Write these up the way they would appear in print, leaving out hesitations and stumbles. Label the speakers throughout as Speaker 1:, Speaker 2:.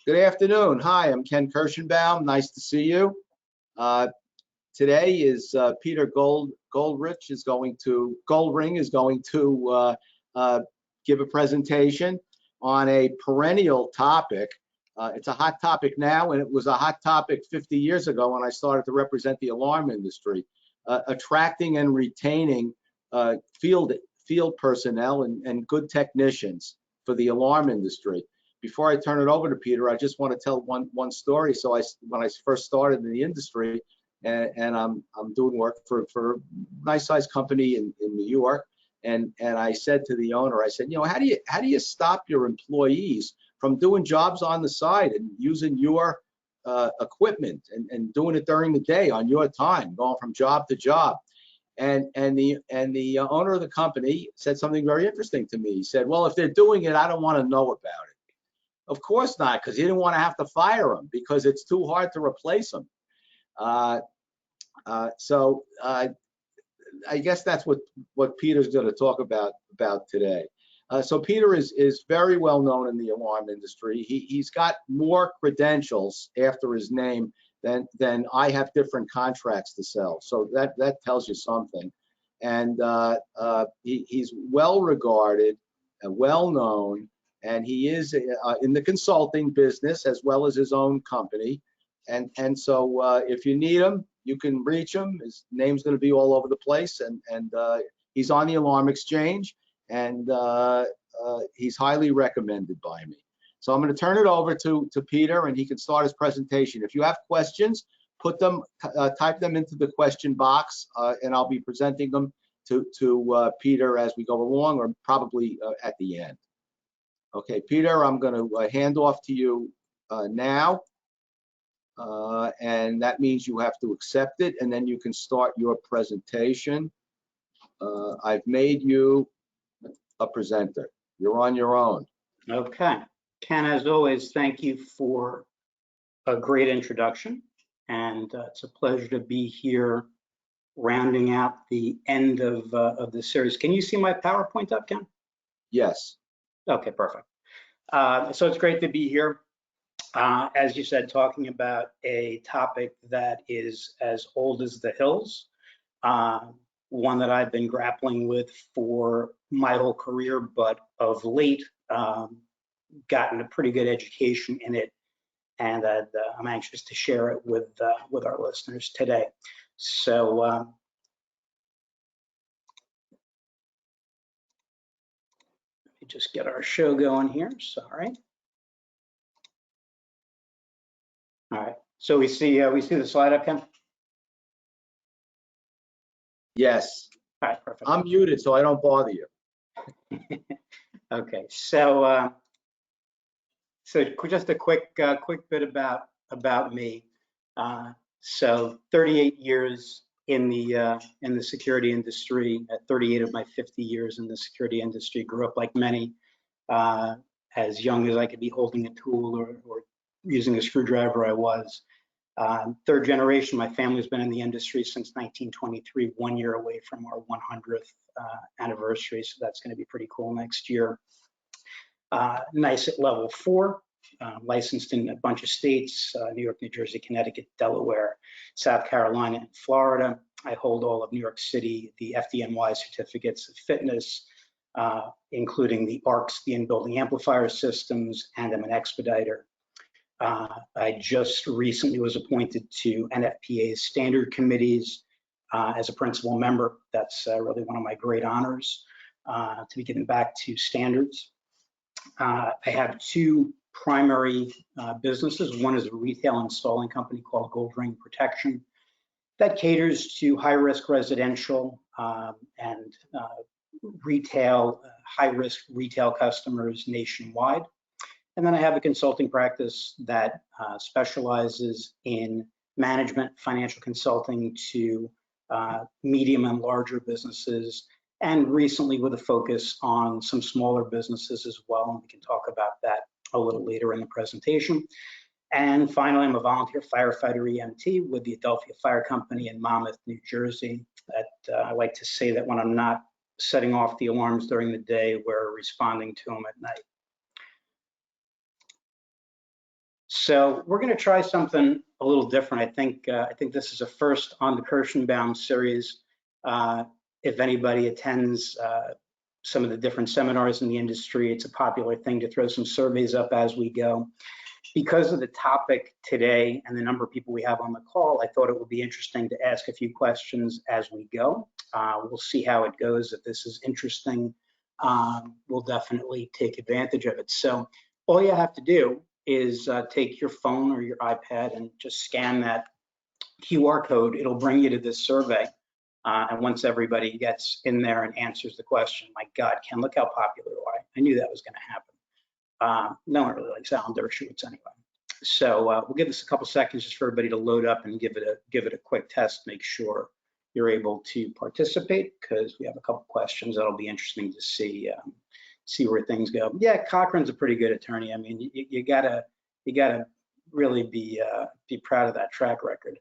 Speaker 1: Good afternoon. Hi, I'm Ken Kirschenbaum. Nice to see you. Today is Peter Goldring is going to give a presentation on a perennial topic. It's a hot topic now, and it was a hot topic 50 years ago when I started to represent the alarm industry. Attracting and retaining field personnel and good technicians for the alarm industry. Before I turn it over to Peter, I just want to tell one story. So when I first started in the industry, and I'm doing work for a nice sized company in New York, and I said to the owner, I said, how do you stop your employees from doing jobs on the side and using your equipment and doing it during the day on your time, going from job to job? And the owner of the company said something very interesting to me. He said, well, if they're doing it, I don't want to know about it. Of course not, because he didn't want to have to fire them because it's too hard to replace them. So I guess that's what Peter's going to talk about today. So Peter is very well known in the alarm industry. He's got more credentials after his name than I have different contracts to sell. So that tells you something. And he's well regarded, well known. And he is in the consulting business as well as his own company. And so if you need him, you can reach him. His name's going to be all over the place. And he's on the Alarm Exchange. And he's highly recommended by me. So I'm going to turn it over to Peter, and he can start his presentation. If you have questions, type them into the question box, and I'll be presenting them to Peter as we go along, or probably at the end. Okay, Peter, I'm going to hand off to you now, and that means you have to accept it, and then you can start your presentation. I've made you a presenter. You're on your own.
Speaker 2: Okay. Ken, as always, thank you for a great introduction, and it's a pleasure to be here rounding out the end of the series. Can you see my PowerPoint up, Ken?
Speaker 1: Yes.
Speaker 2: Okay, perfect. So it's great to be here. As you said, talking about a topic that is as old as the hills, one that I've been grappling with for my whole career, but of late gotten a pretty good education in it, and I'm anxious to share it with our listeners today. So let me just get our show going here. Sorry. All right. So we see the slide up, Ken?
Speaker 1: Yes.
Speaker 2: All right, perfect.
Speaker 1: I'm muted, so I don't bother you.
Speaker 2: Okay, so just a quick bit about me. So 38 years in the security industry. At 38 of my 50 years in the security industry, grew up like many, as young as I could be holding a tool or using a screwdriver. I was. Third generation. My family's been in the industry since 1923, 1 year away from our 100th anniversary, so that's going to be pretty cool next year. Nice at level 4, licensed in a bunch of states, New York, New Jersey, Connecticut, Delaware, South Carolina, and Florida. I hold all of New York City, the FDNY certificates of fitness, including the ARCs, the in-building amplifier systems, and I'm an expediter. I just recently was appointed to NFPA's standard committees as a principal member. That's really one of my great honors, to be given back to standards. I have 2 primary businesses. One is a retail installing company called Goldring Protection that caters to high-risk residential and high-risk retail customers nationwide. And then I have a consulting practice that specializes in management, financial consulting to medium and larger businesses, and recently with a focus on some smaller businesses as well. And we can talk about that a little later in the presentation. And finally, I'm a volunteer firefighter EMT with the Adelphia Fire Company in Monmouth, New Jersey. I like to say that when I'm not setting off the alarms during the day, we're responding to them at night. So we're going to try something a little different. I think this is a first on the Kirschenbaum series. If anybody attends some of the different seminars in the industry, it's a popular thing to throw some surveys up as we go. Because of the topic today and the number of people we have on the call, I thought it would be interesting to ask a few questions as we go. We'll see how it goes. If this is interesting, we'll definitely take advantage of it. So all you have to do is take your phone or your iPad and just scan that QR code. It'll bring you to this survey. And once everybody gets in there and answers the question, my God, Ken, look how popular you are. I knew that was going to happen. No one really likes Alan Dershowitz anyway. So we'll give this a couple seconds just for everybody to load up and give it a quick test. Make sure you're able to participate, because we have a couple questions that'll be interesting to see where things go. Yeah, Cochran's a pretty good attorney. I mean, you gotta really be proud of that track record.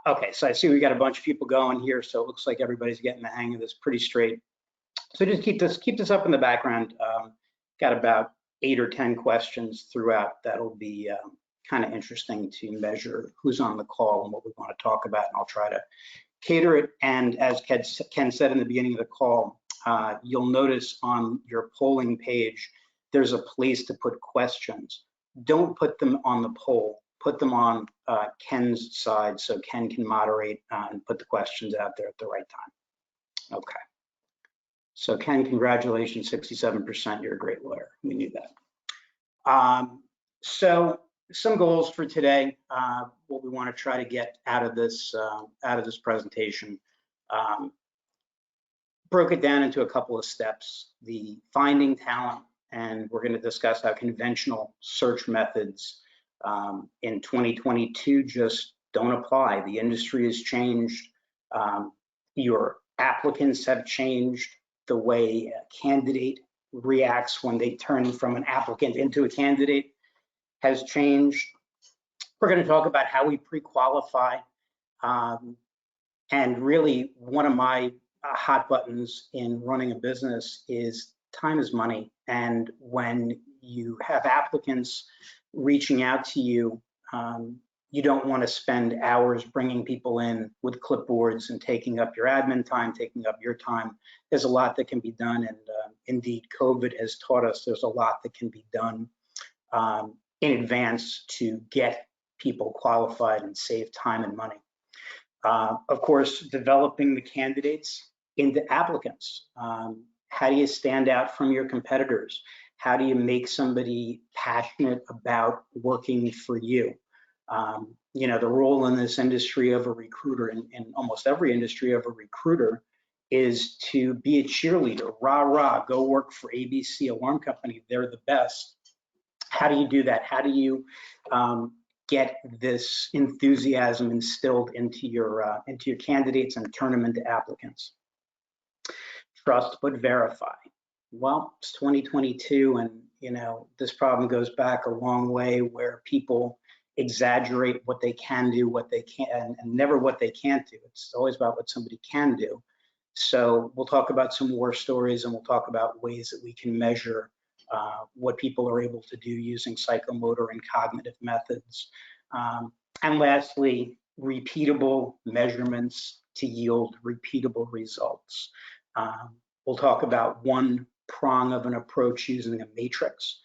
Speaker 2: Okay, so I see we got a bunch of people going here, so it looks like everybody's getting the hang of this pretty straight. So just keep this up in the background. Got about 8 or 10 questions throughout. That'll be kind of interesting to measure who's on the call and what we want to talk about, and I'll try to cater it. And as Ken said in the beginning of the call, you'll notice on your polling page, there's a place to put questions. Don't put them on the poll. Put them on Ken's side so Ken can moderate and put the questions out there at the right time. Okay. So Ken, congratulations, 67%. You're a great lawyer. We knew that. So some goals for today. What we want to try to get out of this presentation. Broke it down into a couple of steps. The finding talent, and we're going to discuss how conventional search methods in 2022 just don't apply. The industry has changed. Your applicants have changed. The way a candidate reacts when they turn from an applicant into a candidate has changed. We're going to talk about how we pre-qualify. And really, one of my hot buttons in running a business is time is money. And when you have applicants reaching out to you, you don't want to spend hours bringing people in with clipboards and taking up your admin time, taking up your time. There's a lot that can be done, and indeed, COVID has taught us there's a lot that can be done in advance to get people qualified and save time and money. Of course, developing the candidates into applicants. How do you stand out from your competitors? How do you make somebody passionate about working for you? You know, the role in this industry of a recruiter, in almost every industry of a recruiter, is to be a cheerleader. Rah, rah, go work for ABC Alarm Company. They're the best. How do you do that? How do you get this enthusiasm instilled into your candidates and turn them into applicants? Trust but verify. Well, it's 2022, and you know this problem goes back a long way, where people exaggerate what they can do, what they can, and never what they can't do. It's always about what somebody can do. So we'll talk about some war stories, and we'll talk about ways that we can measure what people are able to do using psychomotor and cognitive methods. And lastly, repeatable measurements to yield repeatable results. We'll talk about one prong of an approach using a matrix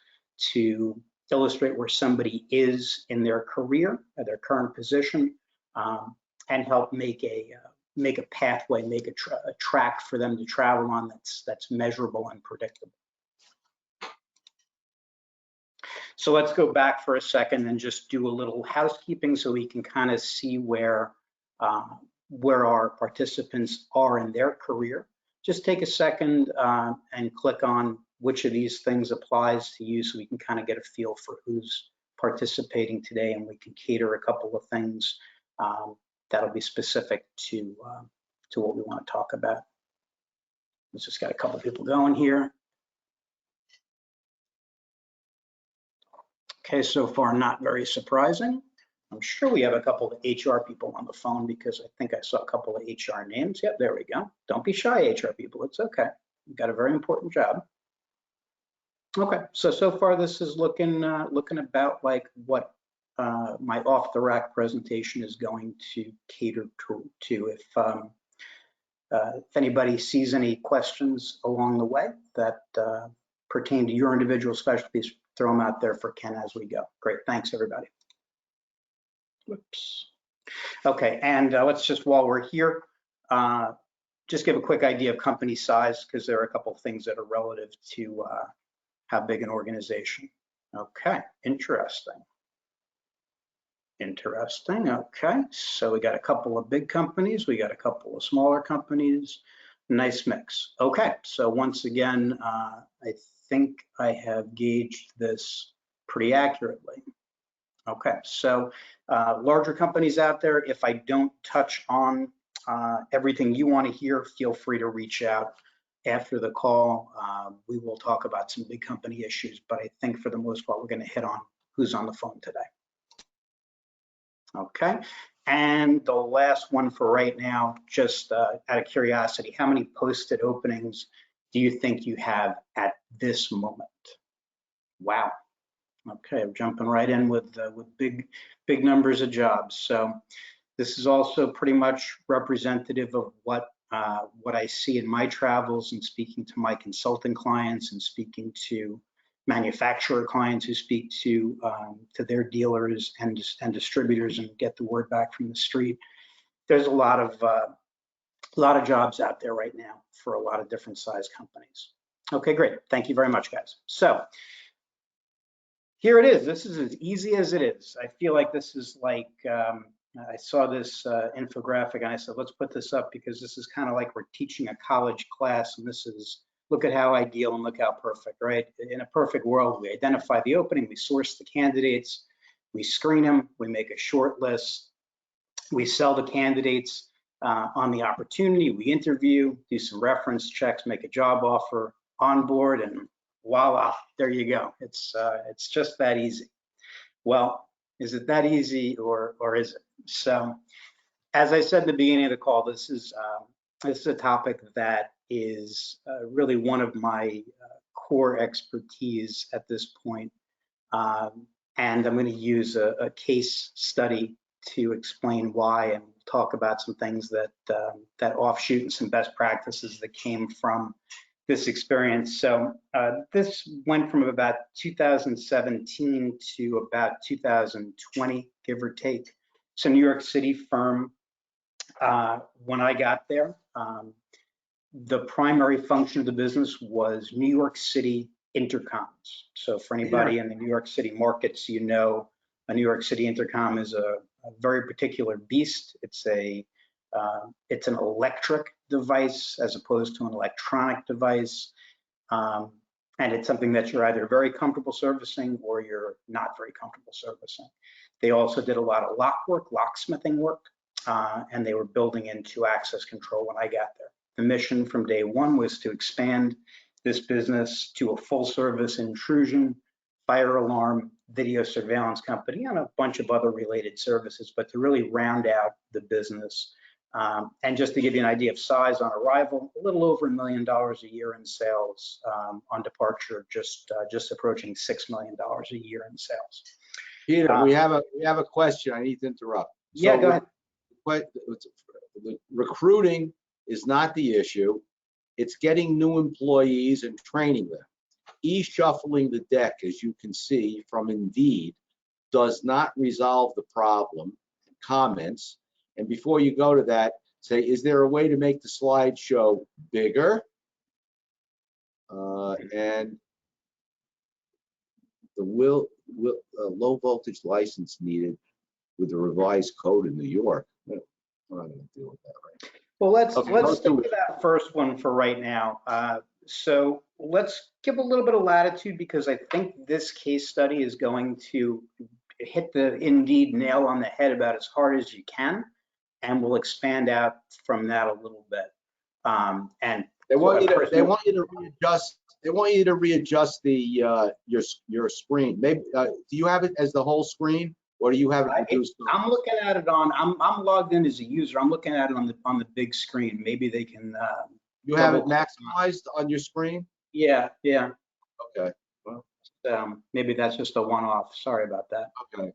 Speaker 2: to illustrate where somebody is in their career or their current position, and help make a pathway, make a track for them to travel on that's measurable and predictable. So let's go back for a second and just do a little housekeeping so we can kind of see where our participants are in their career. Just take a second and click on which of these things applies to you, so we can kind of get a feel for who's participating today, and we can cater a couple of things that'll be specific to what we want to talk about. Let's just got a couple people going here. Okay, so far not very surprising. I'm sure we have a couple of HR people on the phone, because I think I saw a couple of HR names. Yep, there we go. Don't be shy, HR people. It's okay. You've got a very important job. Okay, so far this is looking about like what my off-the-rack presentation is going to cater to. If anybody sees any questions along the way that pertain to your individual specialties, throw them out there for Ken as we go. Great, thanks everybody. Whoops. Okay, and let's just, while we're here, just give a quick idea of company size, because there are a couple of things that are relative to how big an organization. Okay, interesting. Interesting, okay. So we got a couple of big companies, we got a couple of smaller companies, nice mix. Okay, so once again, I think I have gauged this pretty accurately. Okay, so larger companies out there, if I don't touch on everything you want to hear, feel free to reach out after the call. We will talk about some big company issues, but I think for the most part, we're going to hit on who's on the phone today. Okay, and the last one for right now, just out of curiosity, how many posted openings do you think you have at this moment? Wow. Okay, I'm jumping right in with big numbers of jobs. So this is also pretty much representative of what I see in my travels and speaking to my consulting clients and speaking to manufacturer clients who speak to their dealers and distributors and get the word back from the street. There's a lot of jobs out there right now for a lot of different size companies. Okay, great. Thank you very much, guys. So here it is. This is as easy as it is. I feel like this is like, I saw this infographic and I said, let's put this up because this is kind of like we're teaching a college class, and this is, look at how ideal and look how perfect, right? In a perfect world, we identify the opening, we source the candidates, we screen them, we make a short list, we sell the candidates on the opportunity, we interview, do some reference checks, make a job offer, onboard, and voila, there you go. It's just that easy. Well, is it that easy or is it? So, as I said at the beginning of the call, this is a topic that is really one of my core expertise at this point. And I'm going to use a case study to explain why and talk about some things that offshoot and some best practices that came from this experience. So this went from about 2017 to about 2020, give or take. It's a New York City firm. When I got there, the primary function of the business was New York City intercoms. So for anybody in the New York City markets, you know, a New York City intercom is a very particular beast. It's an electric device as opposed to an electronic device. And it's something that you're either very comfortable servicing or you're not very comfortable servicing. They also did a lot of lock work, locksmithing work, and they were building into access control when I got there. The mission from day one was to expand this business to a full service intrusion, fire alarm, video surveillance company, and a bunch of other related services, but to really round out the business. And just to give you an idea of size on arrival, a little over $1 million a year in sales. On departure, just approaching $6 million a year in sales.
Speaker 1: Peter, we have a question. I need to interrupt.
Speaker 2: Yeah, go ahead.
Speaker 1: The recruiting is not the issue. It's getting new employees and training them. E-shuffling the deck, as you can see from Indeed, does not resolve the problem. Comments. And before you go to that, say, is there a way to make the slideshow bigger? And the low voltage license needed with the revised code in New York. We're not going to deal with that, right?
Speaker 2: Well, let's stick to that first one for right now. So let's give a little bit of latitude because I think this case study is going to hit the Indeed nail on the head about as hard as you can, and we'll expand out from that a little bit. And
Speaker 1: they want you to readjust. They want you to readjust the your screen. Maybe do you have it as the whole screen, or do you have it reduced?
Speaker 2: I'm looking at it on. I'm logged in as a user. I'm looking at it on the big screen. Maybe they can.
Speaker 1: You have it maximized on your screen?
Speaker 2: Yeah.
Speaker 1: Okay. Well,
Speaker 2: maybe that's just a one-off. Sorry about that.
Speaker 1: Okay.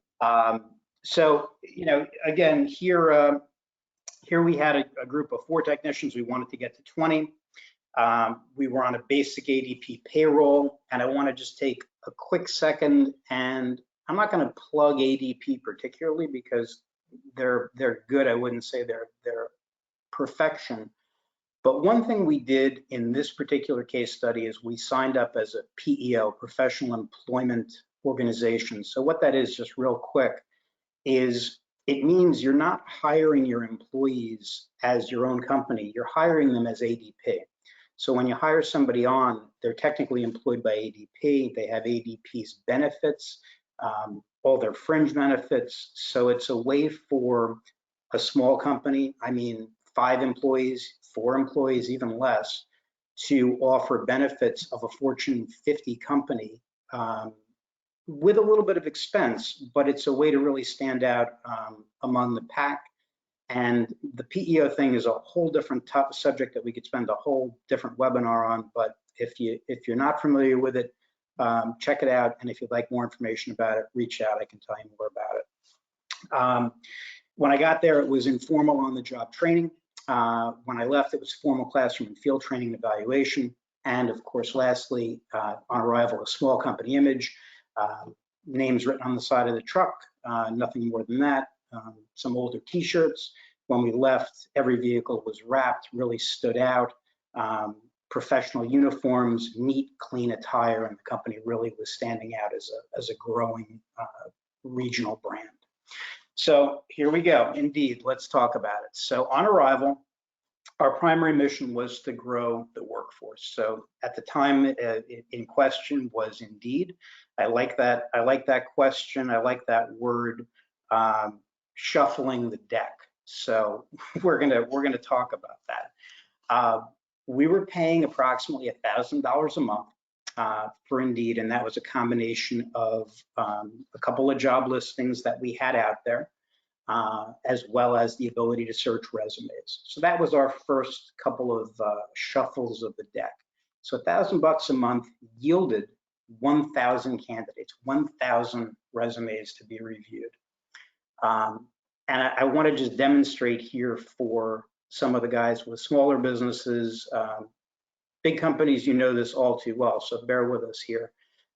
Speaker 2: So, again, here we had a group of 4 technicians. We wanted to get to 20. We were on a basic ADP payroll, and I want to just take a quick second, and I'm not going to plug ADP particularly because they're good. I wouldn't say they're perfection. But one thing we did in this particular case study is we signed up as a PEO, Professional Employment Organization. So what that is, just real quick, is it means you're not hiring your employees as your own company. You're hiring them as ADP. So when you hire somebody on, they're technically employed by ADP. They have ADP's benefits, all their fringe benefits. So it's a way for a small company, 5 employees, 4 employees, even less, to offer benefits of a Fortune 50 company with a little bit of expense, but it's a way to really stand out among the pack. And the PEO thing is a whole different subject that we could spend a whole different webinar on. But if you're not familiar with it, check it out. And if you'd like more information about it, reach out. I can tell you more about it. When I got there, it was informal on-the-job training. When I left, it was formal classroom and field training and evaluation. And of course, lastly, on arrival, a small company image, names written on the side of the truck, nothing more than that. Some older t-shirts. When we left, every vehicle was wrapped, really stood out. Professional uniforms, neat, clean attire, and the company really was standing out as a growing regional brand. So here we go. Indeed, let's talk about it. So on arrival, our primary mission was to grow the workforce. So at the time in question was Indeed. I like that. I like that question. I like that word. Shuffling the deck. So we're gonna talk about that. We were paying approximately $1,000 a month for Indeed, and that was a combination of a couple of job listings that we had out there, as well as the ability to search resumes. So that was our first couple of shuffles of the deck. So $1,000 a month yielded 1,000 candidates, 1,000 resumes to be reviewed. And I want to just demonstrate here for some of the guys with smaller businesses. Big companies, you know this all too well, so bear with us here.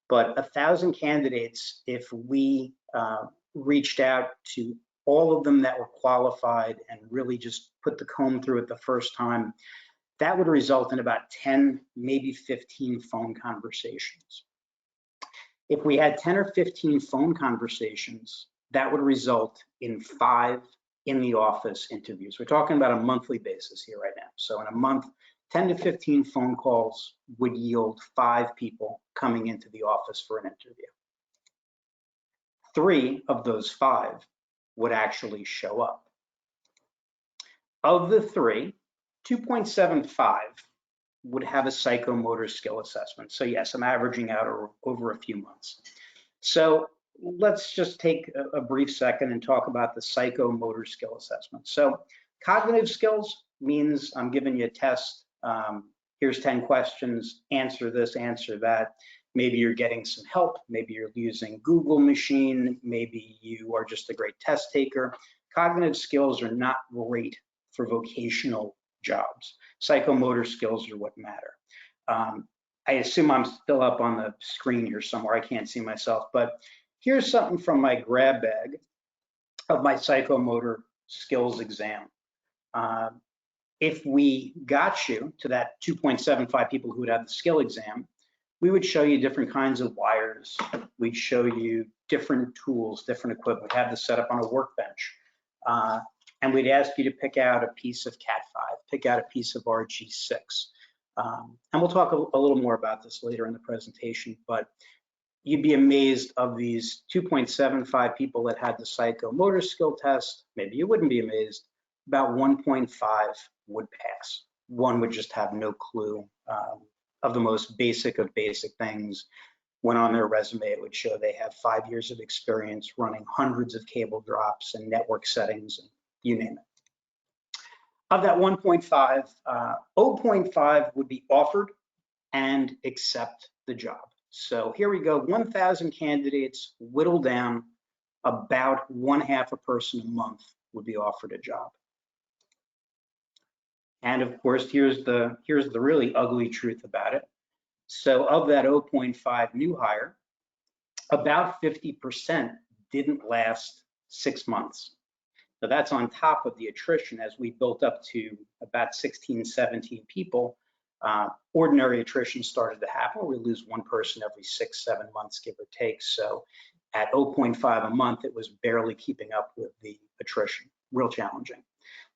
Speaker 2: But 1,000 candidates, if we reached out to all of them that were qualified and really just put the comb through it the first time, that would result in about 10, maybe 15 phone conversations. If we had 10 or 15 phone conversations, that would result in 5 in the office interviews. We're talking about a monthly basis here right now. So in a month, 10 to 15 phone calls would yield 5 people coming into the office for an interview. 3 of those 5 would actually show up. Of the 3, 2.75 would have a psychomotor skill assessment. So yes, I'm averaging out over a few months. So let's just take a brief second and talk about the psychomotor skill assessment. So cognitive skills means I'm giving you a test. Here's 10 questions, answer this, answer that. Maybe you're getting some help. Maybe you're using Google machine. Maybe you are just a great test taker. Cognitive skills are not great for vocational jobs. Psychomotor skills are what matter. I assume I'm still up on the screen here somewhere. I can't see myself, but here's something from my grab bag of my psychomotor skills exam. If we got you to that 2.75 people who would have the skill exam, we would show you different kinds of wires. We'd show you different tools, different equipment. We'd have this set up on a workbench. And we'd ask you to pick out a piece of Cat5, pick out a piece of RG6. And we'll talk a little more about this later in the presentation, but you'd be amazed of these 2.75 people that had the psychomotor skill test, maybe you wouldn't be amazed, about 1.5 would pass. 1 would just have no clue of the most basic of basic things. When on their resume, it would show they have 5 years of experience running hundreds of cable drops and network settings, and you name it. Of that 1.5, 0.5 would be offered and accept the job. So here we go, 1,000 candidates whittled down about 1/2 a person a month would be offered a job. And of course, here's the really ugly truth about it. So of that 0.5 new hire, about 50% didn't last 6 months. So that's on top of the attrition as we built up to about 16, 17 people. Ordinary attrition started to happen. We lose one person every 6, 7 months, give or take. So at 0.5 a month, it was barely keeping up with the attrition, real challenging.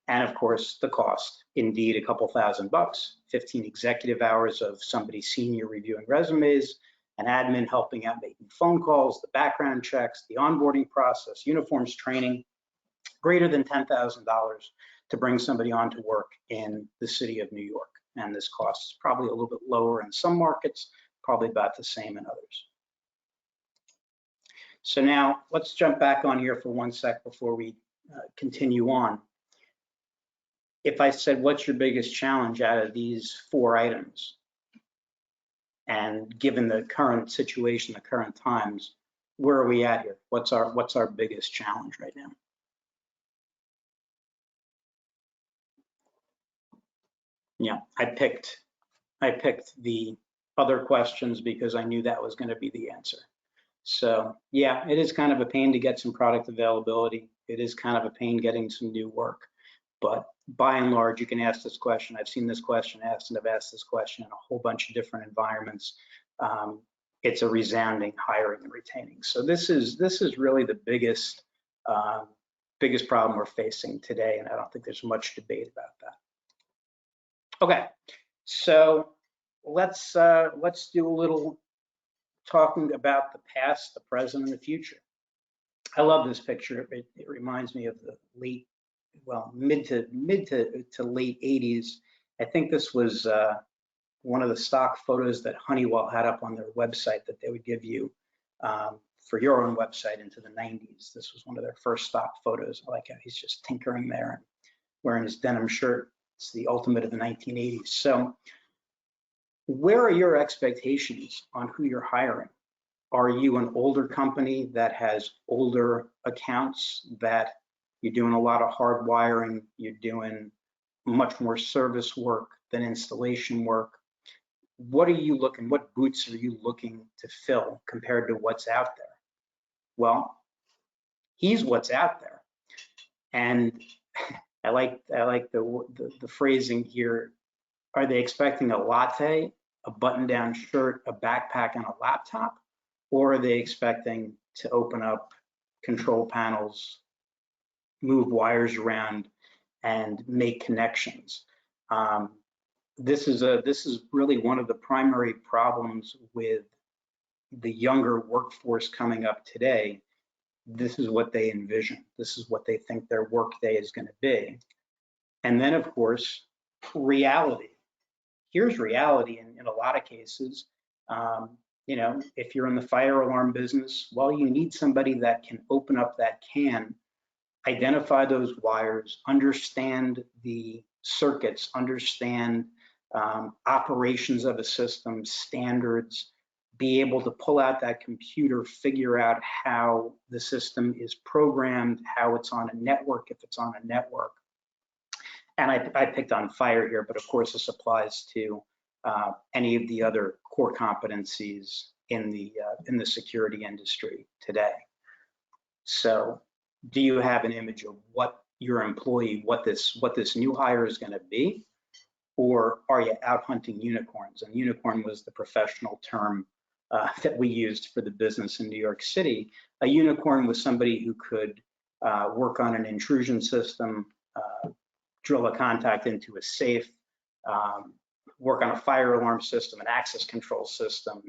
Speaker 2: And of course, the cost, indeed, a couple $1,000, 15 executive hours of somebody senior reviewing resumes, an admin helping out making phone calls, the background checks, the onboarding process, uniforms training, greater than $10,000 to bring somebody on to work in the city of New York. And this cost is probably a little bit lower in some markets, probably about the same in others. So now let's jump back on here for 1 sec before we continue on. If I said, what's your biggest challenge out of these 4 items? And given the current situation, the current times, where are we at here? What's our biggest challenge right now? Yeah, I picked the other questions because I knew that was going to be the answer. So yeah, it is kind of a pain to get some product availability. It is kind of a pain getting some new work. But by and large, you can ask this question. I've seen this question asked, and I've asked this question in a whole bunch of different environments. It's a resounding hiring and retaining. So this is really the biggest problem we're facing today, and I don't think there's much debate about that. Okay, so let's do a little talking about the past, the present, and the future. I love this picture. It reminds me of the mid to late 80s. I think this was one of the stock photos that Honeywell had up on their website that they would give you for your own website into the 90s. This was one of their first stock photos. I like how he's just tinkering there and wearing his denim shirt. It's the ultimate of the 1980s. So where are your expectations on who you're hiring? Are you an older company that has older accounts that you're doing a lot of hard wiring, you're doing much more service work than installation work? What boots are you looking to fill compared to what's out there? Well, he's what's out there. And I like the phrasing here. Are they expecting a latte, a button-down shirt, a backpack, and a laptop? Or are they expecting to open up control panels, move wires around, and make connections? This is really one of the primary problems with the younger workforce coming up today. This is what they envision. This is what they think their workday is going to be. And then, of course, reality. Here's reality in a lot of cases. If you're in the fire alarm business, well, you need somebody that can open up that can, identify those wires, understand the circuits, understand operations of a system, standards, be able to pull out that computer, figure out how the system is programmed, how it's on a network, if it's on a network. And I picked on fire here, but of course this applies to any of the other core competencies in the security industry today. So do you have an image of what your employee, what this new hire is going to be? Or are you out hunting unicorns? And unicorn was the professional term that we used for the business in New York City. A unicorn was somebody who could work on an intrusion system, drill a contact into a safe, work on a fire alarm system, an access control system,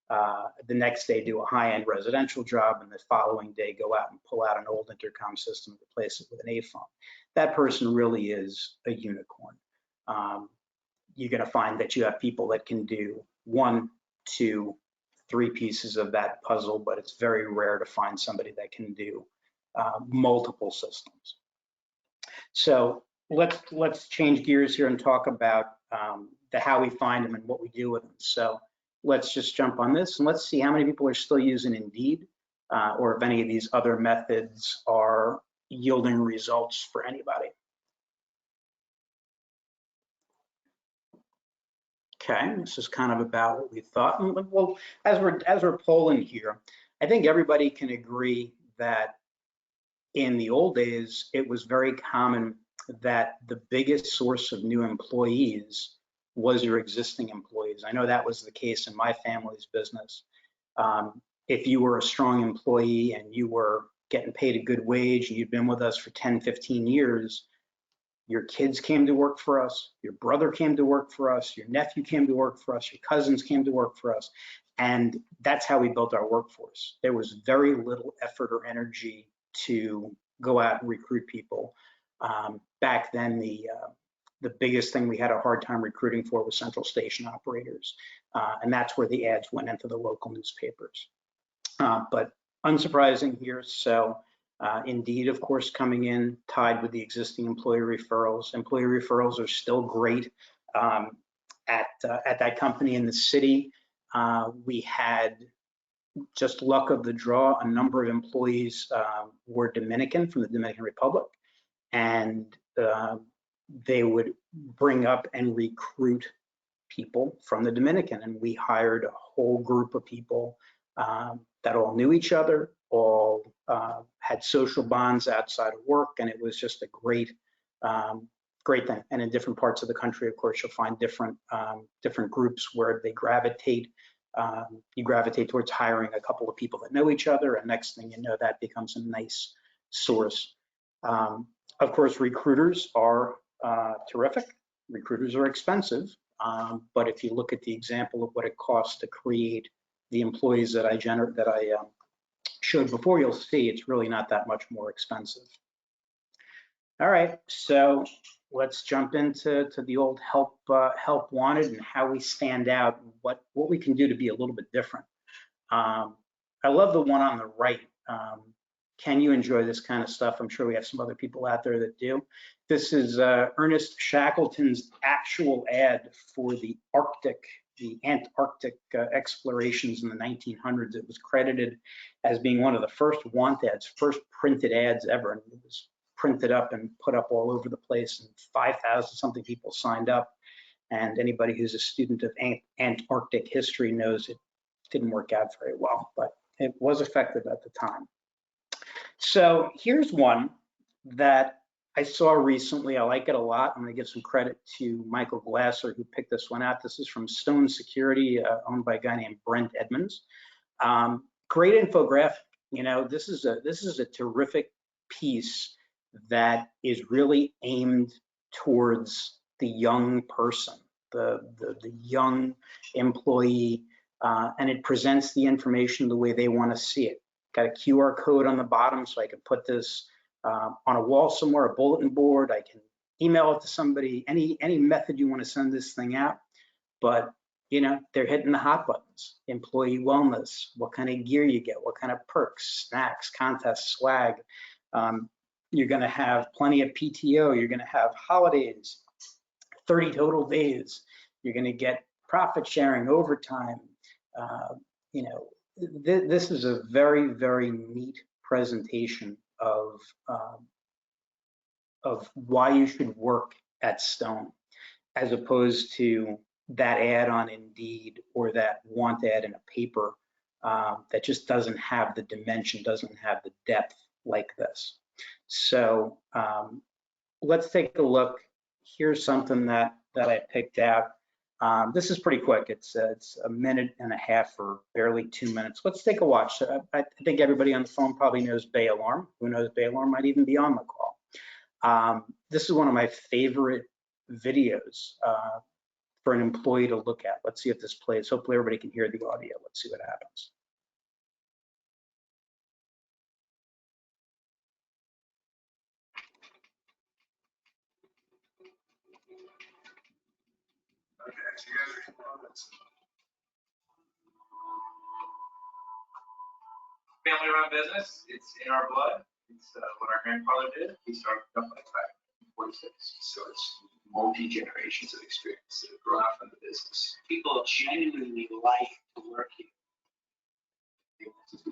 Speaker 2: the next day do a high-end residential job, and the following day go out and pull out an old intercom system, replace it with an A-phone. That person really is a unicorn. You're going to find that you have people that can do 1, 2, 3 pieces of that puzzle, but it's very rare to find somebody that can do multiple systems. So let's change gears here and talk about the how we find them and what we do with them. So let's just jump on this and let's see how many people are still using Indeed. or if any of these other methods are yielding results for anybody. Okay, this is kind of about what we thought. Well, as we're polling here, I think everybody can agree that in the old days, it was very common that the biggest source of new employees was your existing employees. I know that was the case in my family's business. If you were a strong employee and you were getting paid a good wage and you'd been with us for 10, 15 years, your kids came to work for us, your brother came to work for us, your nephew came to work for us, your cousins came to work for us. And that's how we built our workforce. There was very little effort or energy to go out and recruit people. Back then, the biggest thing we had a hard time recruiting for was central station operators. And that's where the ads went into the local newspapers. But unsurprising here, so Indeed, of course, coming in tied with the existing employee referrals. Employee referrals are still great. At that company in the city, we had just luck of the draw. A number of employees were Dominican, from the Dominican Republic, and they would bring up and recruit people from the Dominican, and we hired a whole group of people that all knew each other, all had social bonds outside of work, and it was just a great thing. And in different parts of the country, of course, you'll find different groups where they gravitate. You gravitate towards hiring a couple of people that know each other, and next thing you know, that becomes a nice source. Of course, recruiters are terrific. Recruiters are expensive, but if you look at the example of what it costs to create the employees that I showed before, you'll see it's really not that much more expensive. All right, so let's jump into the old help wanted and how we stand out, and what we can do to be a little bit different. I love the one on the right. Can you enjoy this kind of stuff? I'm sure we have some other people out there that do. This is Ernest Shackleton's actual ad for the Antarctic explorations in the 1900s. It was credited as being one of the first want ads, first printed ads ever. And it was printed up and put up all over the place, and 5,000 something people signed up. And anybody who's a student of Antarctic history knows it didn't work out very well, but it was effective at the time. So here's one that I saw recently. I like it a lot. I'm going to give some credit to Michael Glasser, who picked this one out. This is from Stone Security, owned by a guy named Brent Edmonds. Great infographic. You know, this is a terrific piece that is really aimed towards the young person, the young employee, and it presents the information the way they want to see it. Got a QR code on the bottom, so I can put this on a wall somewhere, a bulletin board. I can email it to somebody, any method you want to send this thing out. But you know, they're hitting the hot buttons: employee wellness, what kind of gear you get, what kind of perks, snacks, contests, swag. You're going to have plenty of PTO. You're going to have holidays, 30 total days. You're going to get profit sharing, overtime. You know, this is a very, very neat presentation of why you should work at Stone, as opposed to that ad on Indeed or that want ad in a paper that just doesn't have the dimension, doesn't have the depth like this. So let's take a look. Here's something that I picked out. This is pretty quick. It's a minute and a half or barely 2 minutes. Let's take a watch. I think everybody on the phone probably knows Bay Alarm. Who knows Bay Alarm might even be on the call. This is one of my favorite videos for an employee to look at. Let's see if this plays. Hopefully everybody can hear the audio. Let's see what happens.
Speaker 3: Okay, so you guys are components. Family-run business. It's in our blood. It's what our grandfather did. He started up like back in 46. So it's multi-generations of experience that have grown up in the business. People genuinely like to work here.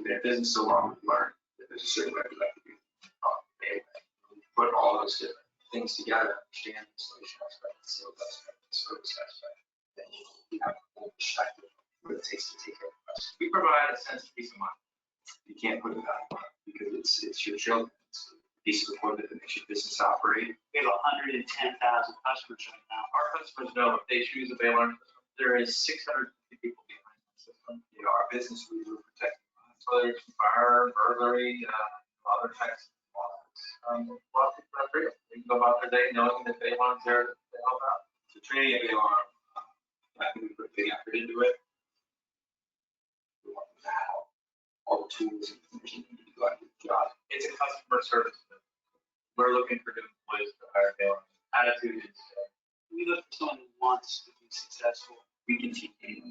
Speaker 3: we've been in business so long, we've learned that there's a certain way we like to do it. We put all those different things together, understand the solution aspect, the sales aspect, the service aspect, then you have a whole perspective of what it takes to take care of us. We provide a sense of peace of mind. You can't put it value on it because it's your children. It's a piece of equipment that makes your business operate.
Speaker 4: We have 110,000 customers right now.
Speaker 3: Our customers know if they choose a Baylor, there is 650 people behind the system. You know, our business, we were protecting whether it's fire, burglary, other types of losses. Well, it's not real. They can go about their day knowing that Baylor's there to help out. The training at Baylor, I think we put a big effort into it. We want them to have all the tools and information to go out and do the job. It's a customer service. We're looking for new employees to hire Baylor. Attitude is
Speaker 4: We look for someone who wants to be successful.
Speaker 3: we can teach anyone.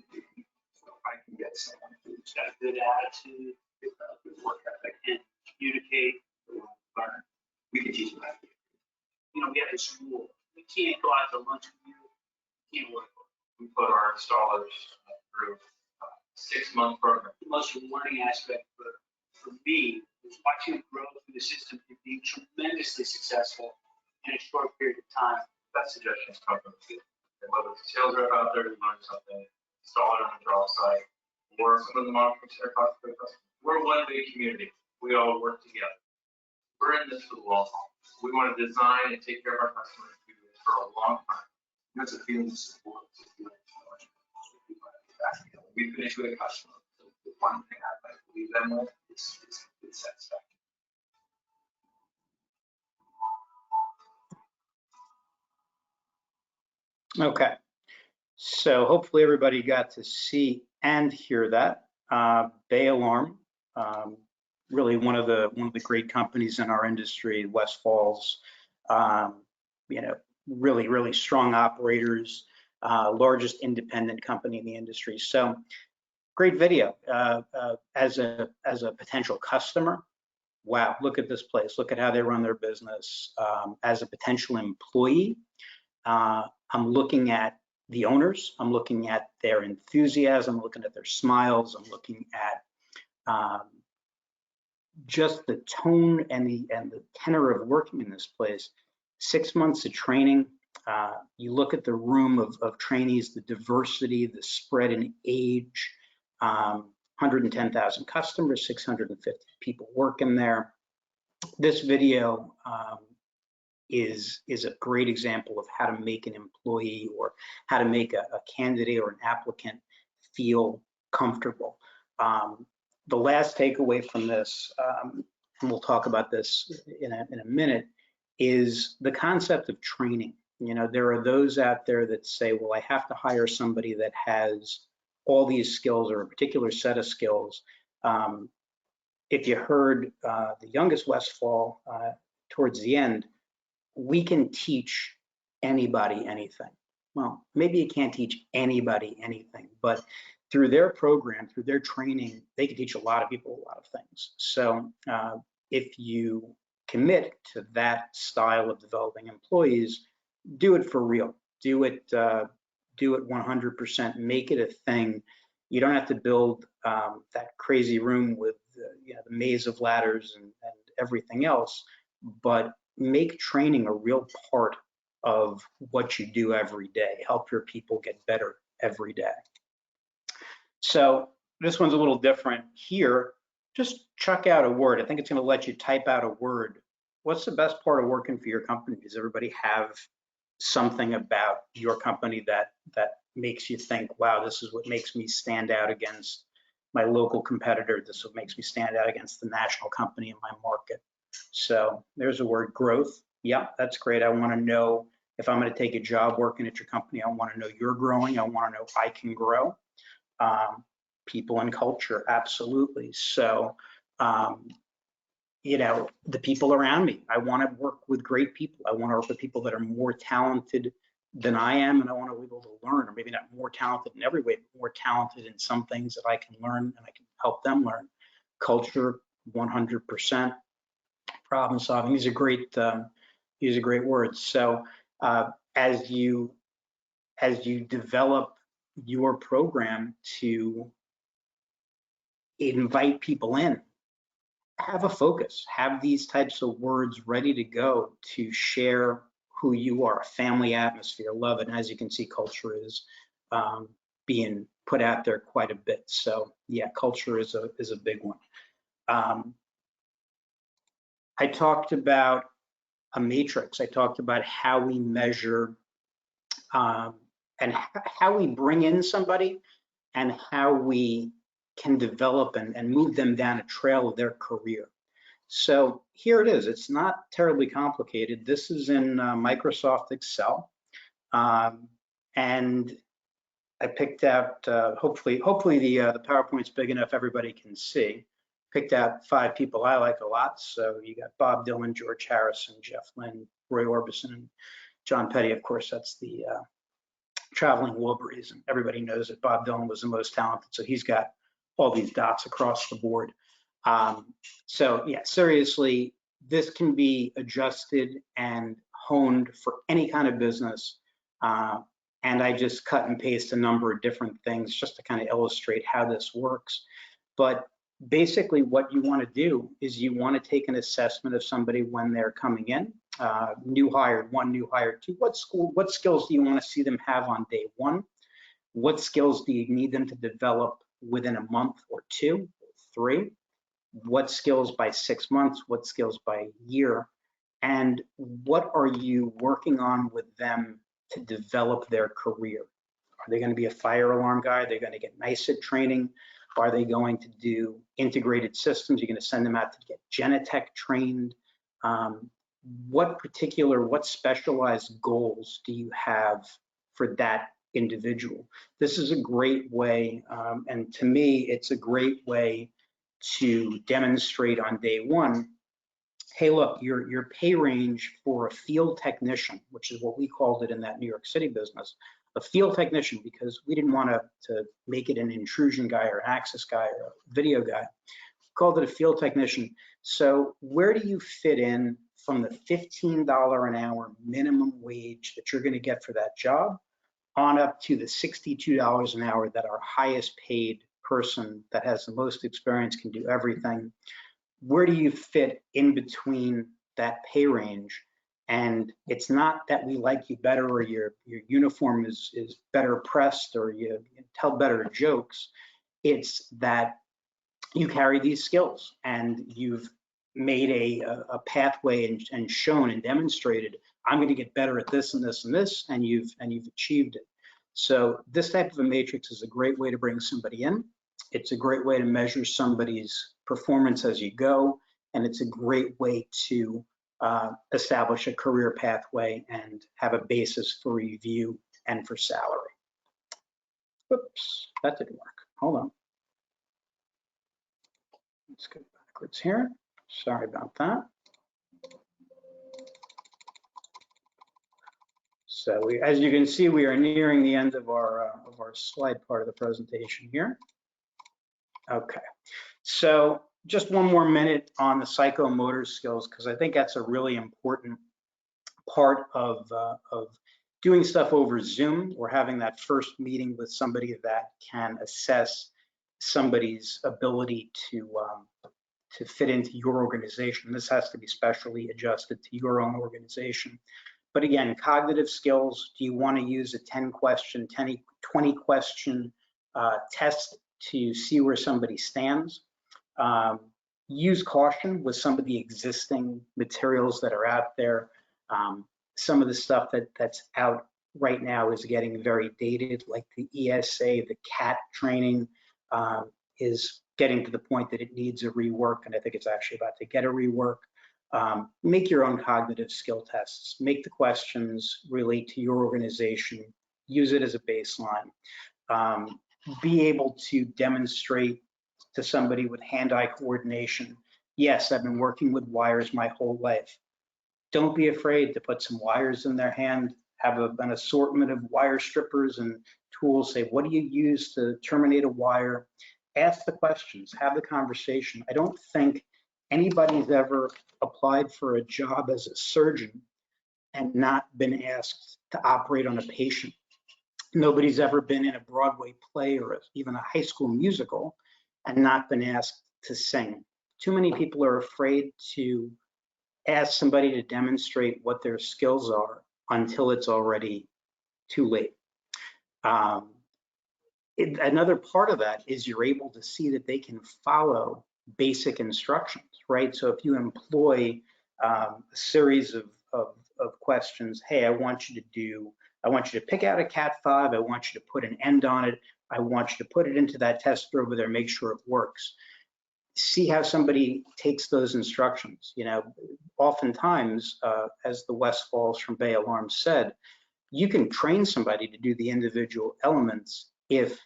Speaker 3: So if I can get someone who's
Speaker 4: Who's got a good attitude
Speaker 3: got a good work ethic,
Speaker 4: and communicate.
Speaker 3: learn, we can teach them how to do it.
Speaker 4: You know, we have this rule. We can't go out to lunch with you. We can't work.
Speaker 3: We put our installers through a 6-month program.
Speaker 4: The most rewarding aspect for me is watching it grow through the system and being tremendously successful in a short period of time.
Speaker 3: Best suggestions come from the field. And whether it's a sales rep out there to learn something, installer on the job site, or some of the monitoring center customers. We're one big community. We all work together. We're in this for the long haul. We want to design and take care of our customers and do this for a long time. That's a feeling of support. It's a feeling of ownership. We finish with a customer. The one thing I believe them with is satisfaction.
Speaker 2: Okay, so hopefully everybody got to see and hear that. Bay Alarm, really one of the great companies in our industry, West Falls. You know, really strong operators, largest independent company in the industry. So great video. As a potential customer, wow, look at this place. Look at how they run their business. As a potential employee, I'm looking at the owners, I'm looking at their enthusiasm, I'm looking at their smiles, I'm looking at just the tone and the tenor of working in this place. 6 months of training, you look at the room of trainees, the diversity, the spread in age, 110,000 customers, 650 people working there. This video is a great example of how to make an employee or how to make a candidate or an applicant feel comfortable. The last takeaway from this, and we'll talk about this in a minute, is the concept of training. You know, there are those out there that say, well, I have to hire somebody that has all these skills or a particular set of skills. If you heard the youngest Westfall towards the end, we can teach anybody anything. Well, maybe you can't teach anybody anything, but through their program, through their training, they can teach a lot of people a lot of things. So if you commit to that style of developing employees, do it for real. Do it 100%. Make it a thing. You don't have to build that crazy room with you know, the maze of ladders and everything else, but make training a real part of what you do every day. Help your people get better every day. So this one's a little different here. Just chuck out a word. I think it's going to let you type out a word. What's the best part of working for your company? Does everybody have something about your company that makes you think, wow, this is what makes me stand out against my local competitor. This is what makes me stand out against the national company in my market. So there's a word, growth. Yeah, that's great. I want to know if I'm going to take a job working at your company, I want to know you're growing. I want to know I can grow. People and culture, absolutely. So, you know, the people around me, I want to work with great people. I want to work with people that are more talented than I am, and I want to be able to learn, or maybe not more talented in every way, but more talented in some things that I can learn and I can help them learn. Culture, 100%. Problem solving. These are great words. So as you develop your program to invite people in, have a focus, have these types of words ready to go to share who you are, a family atmosphere, love it. And as you can see, culture is being put out there quite a bit. So yeah, culture is a big one. I talked about a matrix. I talked about how we measure and how we bring in somebody and how we can develop and move them down a trail of their career. So here it is. It's not terribly complicated. This is in Microsoft Excel. And I picked out, hopefully the PowerPoint's big enough everybody can see. Picked out 5 people I like a lot. So you got Bob Dylan, George Harrison, Jeff Lynne, Roy Orbison, and John Petty. Of course, that's the traveling Wilburys, and everybody knows that Bob Dylan was the most talented. So he's got all these dots across the board. So yeah, seriously, this can be adjusted and honed for any kind of business. And I just cut and paste a number of different things just to kind of illustrate how this works. But basically what you want to do is you want to take an assessment of somebody when they're coming in, new hired 1, new hired 2. What skills do you want to see them have on day 1? What skills do you need them to develop within a month or 2 or 3? What skills by 6 months? What skills by a year? And what are you working on with them to develop their career? Are they going to be a fire alarm guy? Are they going to get NICET training? Are they going to do integrated systems? You're going to send them out to get Genetech trained? What specialized goals do you have for that individual? This is a great way, and to me, it's a great way to demonstrate on day 1, hey, look, your pay range for a field technician, which is what we called it in that New York City business, a field technician, because we didn't want to make it an intrusion guy or an access guy or a video guy. We called it a field technician. So where do you fit in from the $15 an hour minimum wage that you're going to get for that job on up to the $62 an hour that our highest paid person that has the most experience can do everything? Where do you fit in between that pay range? And it's not that we like you better or your uniform is better pressed or you tell better jokes. It's that you carry these skills and you've made a pathway and shown and demonstrated, I'm going to get better at this and this and this, and you've achieved it. So this type of a matrix is a great way to bring somebody in. It's a great way to measure somebody's performance as you go, and it's a great way to establish a career pathway and have a basis for review and for salary. Oops, that didn't work. Hold on. Let's go backwards here. Sorry about that. So as you can see, we are nearing the end of our slide part of the presentation here. Okay, so just one more minute on the psychomotor skills, because I think that's a really important part of doing stuff over Zoom or having that first meeting with somebody that can assess somebody's ability to fit into your organization. This has to be specially adjusted to your own organization. But again, cognitive skills, do you want to use a 10-question, 20-question test to see where somebody stands? Use caution with some of the existing materials that are out there. Some of the stuff that's out right now is getting very dated, like the ESA, the CAT training is getting to the point that it needs a rework, and I think it's actually about to get a rework. Make your own cognitive skill tests. Make the questions relate to your organization. Use it as a baseline. Be able to demonstrate to somebody with hand-eye coordination, yes, I've been working with wires my whole life. Don't be afraid to put some wires in their hand, have an assortment of wire strippers and tools. Say, what do you use to terminate a wire? Ask the questions, have the conversation. I don't think anybody's ever applied for a job as a surgeon and not been asked to operate on a patient. Nobody's ever been in a Broadway play or even a high school musical and not been asked to sing. Too many people are afraid to ask somebody to demonstrate what their skills are until it's already too late. Another part of that is you're able to see that they can follow basic instructions, right? So if you employ a series of questions, hey, I want you to pick out a Cat 5, I want you to put an end on it, I want you to put it into that tester over there, make sure it works. See how somebody takes those instructions. You know, oftentimes, as the Westfalls from Bay Alarm said, you can train somebody to do the individual elements if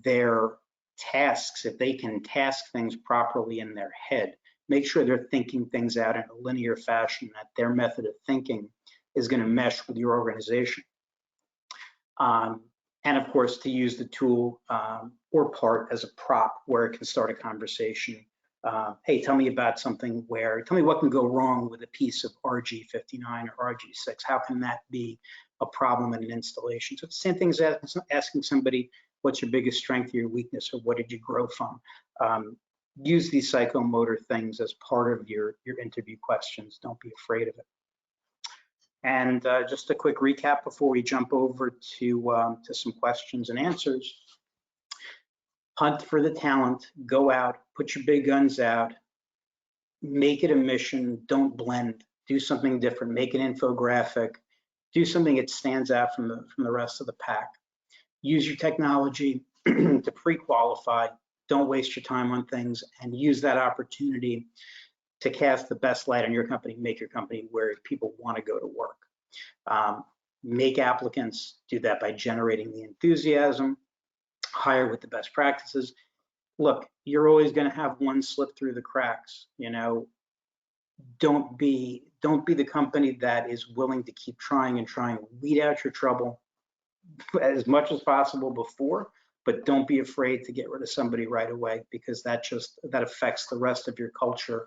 Speaker 2: their tasks, if they can task things properly in their head, make sure they're thinking things out in a linear fashion, that their method of thinking is going to mesh with your organization. And of course, to use the tool or part as a prop where it can start a conversation. Hey, tell me about something tell me what can go wrong with a piece of RG59 or RG6. How can that be a problem in an installation? So it's the same thing as asking somebody, what's your biggest strength or your weakness, or what did you grow from? Use these psychomotor things as part of your interview questions. Don't be afraid of it. And just a quick recap before we jump over to some questions and answers. Hunt for the talent, go out, put your big guns out, make it a mission, don't blend, do something different, make an infographic, do something that stands out from the rest of the pack. Use your technology to pre-qualify, don't waste your time on things, and use that opportunity to cast the best light on your company, make your company where people want to go to work. Make applicants, do that by generating the enthusiasm, hire with the best practices. Look, you're always going to have one slip through the cracks. You know, don't be the company that is willing to keep trying and trying. Weed out your trouble as much as possible before, but don't be afraid to get rid of somebody right away, because that affects the rest of your culture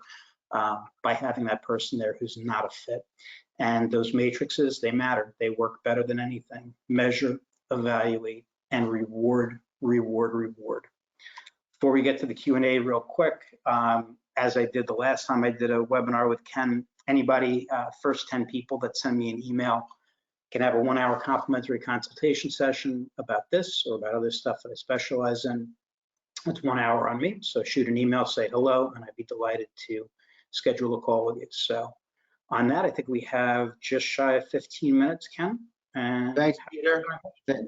Speaker 2: by having that person there who's not a fit. And those matrices, they matter. They work better than anything. Measure, evaluate, and reward, reward, reward. Before we get to the Q&A real quick, as I did the last time I did a webinar with Ken, anybody, first 10 people that send me an email can have a 1-hour complimentary consultation session about this or about other stuff that I specialize in. It's 1 hour on me. So shoot an email, say hello, and I'd be delighted to schedule a call with you. So on that, I think we have just shy of 15 minutes, Ken. And
Speaker 1: Thanks, Peter.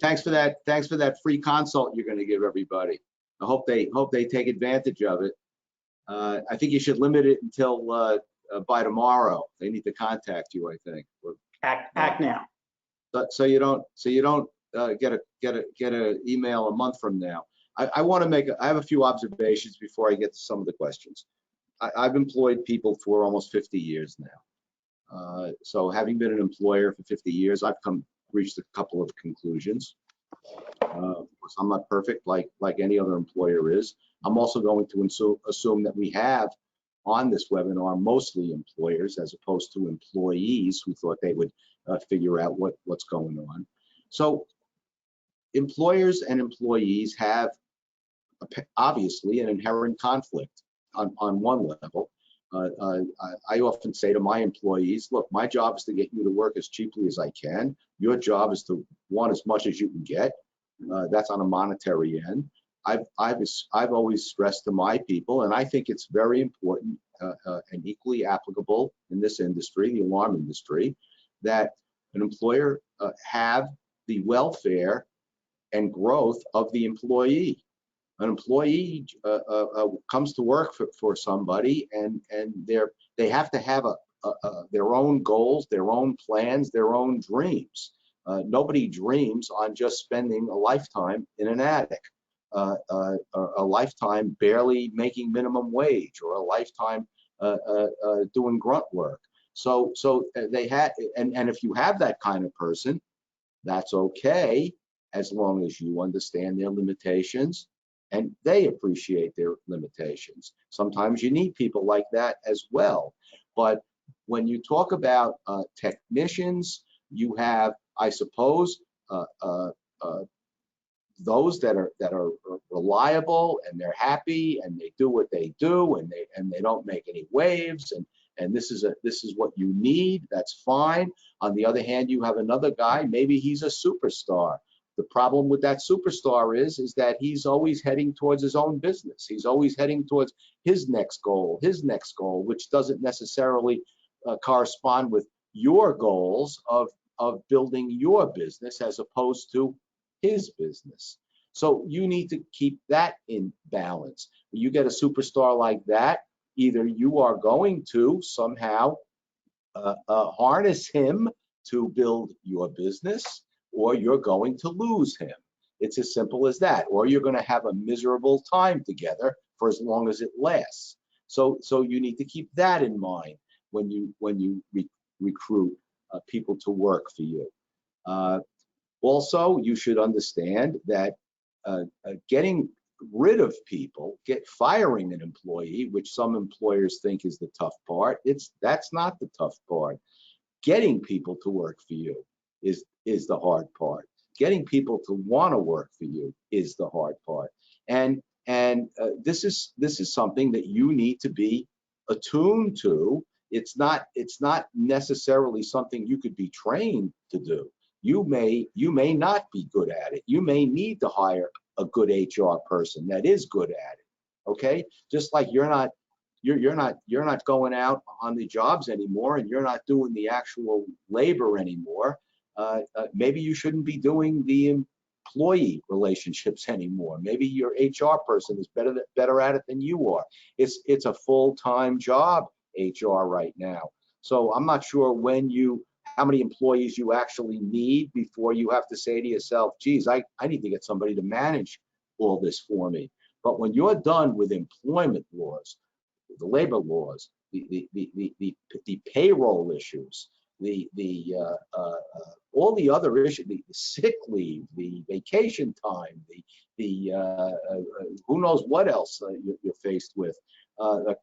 Speaker 1: Thanks for that free consult you're going to give everybody. I hope they take advantage of it. I think you should limit it until by tomorrow. They need to contact you, I think.
Speaker 2: Act now.
Speaker 1: So you don't get an email a month from now. I have a few observations before I get to some of the questions. I've employed people for almost 50 years now. So having been an employer for 50 years, I've reached a couple of conclusions. Of course, I'm not perfect like any other employer is. I'm also going to assume that we have on this webinar mostly employers as opposed to employees who thought they would figure out what's going on. So employers and employees have obviously an inherent conflict on one level. I often say to my employees, look, my job is to get you to work as cheaply as I can. Your job is to want as much as you can get. That's on a monetary end. I've always stressed to my people, and I think it's very important and equally applicable in this industry, the alarm industry, that an employer have the welfare and growth of the employee. An employee comes to work for somebody, and they have to have their own goals, their own plans, their own dreams. Nobody dreams on just spending a lifetime in an attic, a lifetime barely making minimum wage, or a lifetime doing grunt work. So they had, and if you have that kind of person, that's okay, as long as you understand their limitations and they appreciate their limitations. Sometimes you need people like that as well. But when you talk about technicians, you have, I suppose, those that are reliable and they're happy and they do what they do and they don't make any waves and this is what you need. That's fine. On the other hand, you have another guy, maybe he's a superstar. The problem with that superstar is that he's always heading towards his own business. He's always heading towards his next goal, which doesn't necessarily correspond with your goals of building your business as opposed to his business. So you need to keep that in balance. When you get a superstar like that, either you are going to somehow harness him to build your business, or you're going to lose him. It's as simple as that. Or you're going to have a miserable time together for as long as it lasts. So you need to keep that in mind when you recruit people to work for you. Also, you should understand that getting rid of people, firing an employee, which some employers think is the tough part, that's not the tough part. Getting people to work for you is the hard part. Getting people to want to work for you is the hard part. And this is something that you need to be attuned to. It's not necessarily something you could be trained to do. You may not be good at it. You may need to hire a good HR person that is good at it. Okay, just like you're not going out on the jobs anymore, and you're not doing the actual labor anymore. Maybe you shouldn't be doing the employee relationships anymore. Maybe your HR person is better at it than you are. It's a full-time job, HR, right now. So I'm not sure how many employees you actually need before you have to say to yourself, geez, I need to get somebody to manage all this for me. But when you're done with employment laws, the labor laws, the payroll issues, all the other issues, the sick leave, the vacation time, who knows what else you're faced with,